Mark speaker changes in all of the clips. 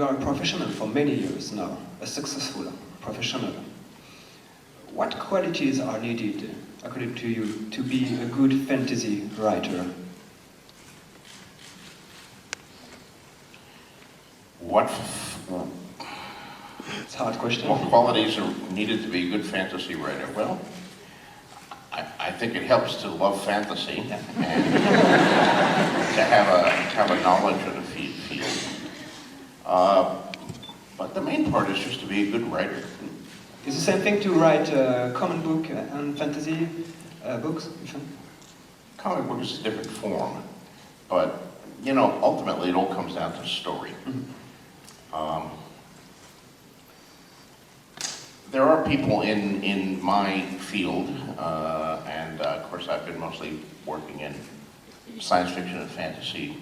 Speaker 1: you are a professional for many years now, a successful professional. What qualities are needed, according to you, to be a good fantasy writer? It's a hard question.
Speaker 2: What qualities are needed to be a good fantasy writer? Well, I think it helps to love fantasy and to have a knowledge of the field. But the main part is just to be a good writer.
Speaker 1: Is the same thing to write a common book and fantasy books?
Speaker 2: Comic book is a different form, but you know, ultimately it all comes down to story. There are people in my field, and of course I've been mostly working in science fiction and fantasy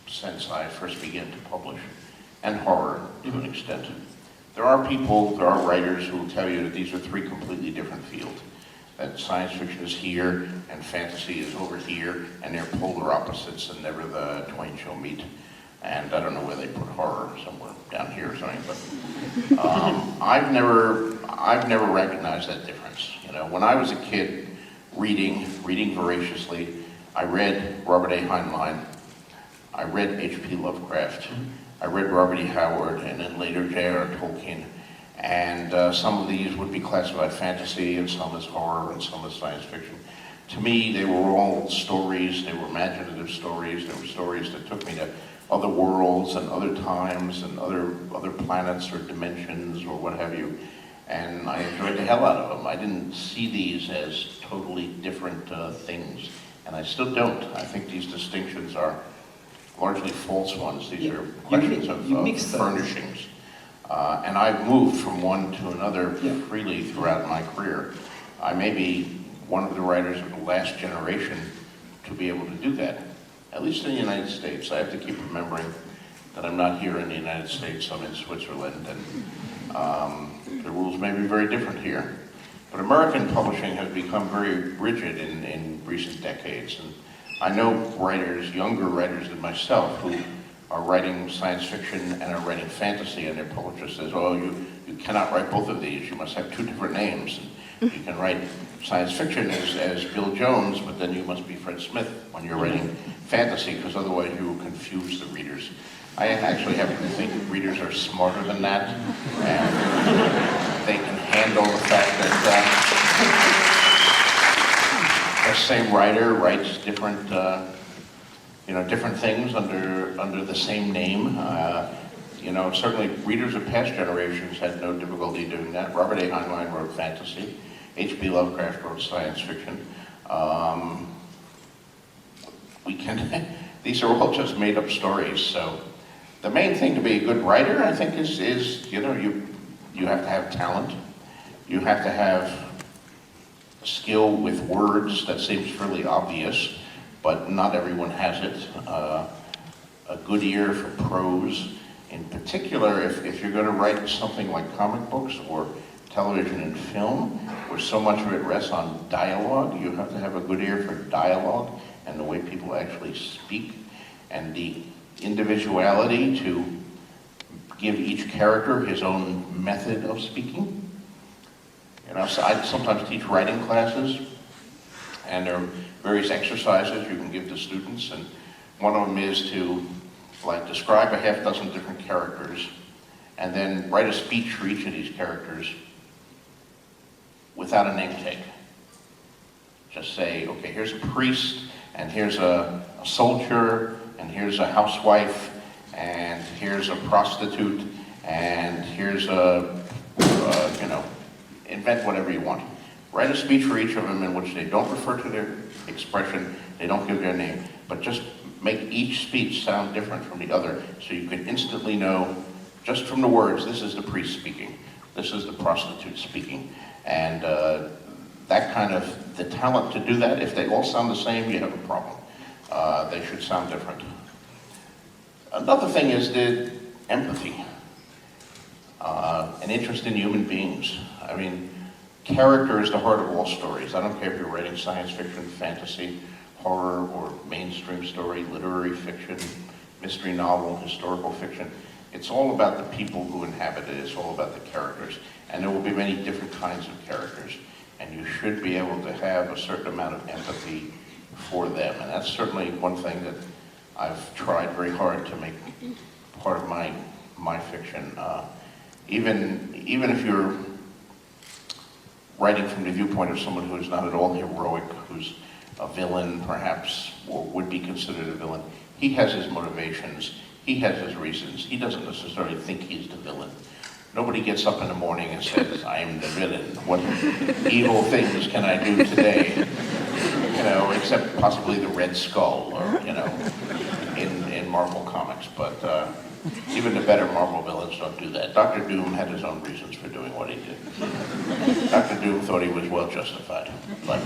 Speaker 2: since I first began to publish, and horror to an extent. There are writers who will tell you that these are three completely different fields, that science fiction is here and fantasy is over here, and they're polar opposites and never the twain shall meet. And I don't know where they put horror, somewhere down here or something, but I've never recognized that difference. You know, when I was a kid reading voraciously, I read Robert A. Heinlein, I read H.P. Lovecraft, I read Robert E. Howard, and then later J.R. Tolkien. And some of these would be classified fantasy, and some as horror, and some as science fiction. To me, they were all stories, they were imaginative stories, they were stories that took me to other worlds and other times and other planets or dimensions or what have you. And I enjoyed the hell out of them. I didn't see these as totally different things. And I still don't. I think these distinctions are largely false ones. These are questions of furnishings. And I've moved from one to another freely throughout my career. I may be one of the writers of the last generation to be able to do that, at least in the United States. I have to keep remembering that I'm not here in the United States, I'm in Switzerland, and the rules may be very different here. But American publishing has become very rigid in recent decades, and I know writers, younger writers than myself, who are writing science fiction and are writing fantasy, and their publisher says, oh, you cannot write both of these, you must have two different names. And you can write science fiction as Bill Jones, but then you must be Fred Smith when you're writing fantasy, because otherwise you will confuse the readers. I actually happen to think that readers are smarter than that, and they can handle the fact that the same writer writes different different things under the same name. Certainly readers of past generations had no difficulty doing that. Robert A. Heinlein wrote fantasy. H.P. Lovecraft wrote science fiction. These are all just made up stories. So the main thing to be a good writer, I think, is you have to have talent. You have to have skill with words. That seems fairly obvious, but not everyone has it. A good ear for prose. In particular, if you're going to write something like comic books or television and film, where so much of it rests on dialogue, you have to have a good ear for dialogue and the way people actually speak, and the individuality to give each character his own method of speaking. So I sometimes teach writing classes, and there are various exercises you can give to students, and one of them is to describe a half dozen different characters and then write a speech for each of these characters without a name tag. Just say, okay, here's a priest, and here's a soldier, and here's a housewife, and here's a prostitute, and here's invent whatever you want. Write a speech for each of them in which they don't refer to their expression, they don't give their name, but just make each speech sound different from the other, so you can instantly know, just from the words, this is the priest speaking, this is the prostitute speaking. And that kind of, the talent to do that, if they all sound the same, you have a problem. They should sound different. Another thing is the empathy, an interest in human beings. I mean, character is the heart of all stories. I don't care if you're writing science fiction, fantasy, horror, or mainstream story, literary fiction, mystery novel, historical fiction. It's all about the people who inhabit it. It's all about the characters. And there will be many different kinds of characters. And you should be able to have a certain amount of empathy for them. And that's certainly one thing that I've tried very hard to make part of my fiction. Even if you're writing from the viewpoint of someone who is not at all heroic, who's a villain perhaps, or would be considered a villain, he has his motivations, he has his reasons. He doesn't necessarily think he's the villain. Nobody gets up in the morning and says, I'm the villain. What evil things can I do today? You know, except possibly the Red Skull, or, you know, in Marvel Comics. But even the better Marvel villains don't do that. Dr. Doom had his own reasons for doing what he did. Dr. Doom thought he was well justified. But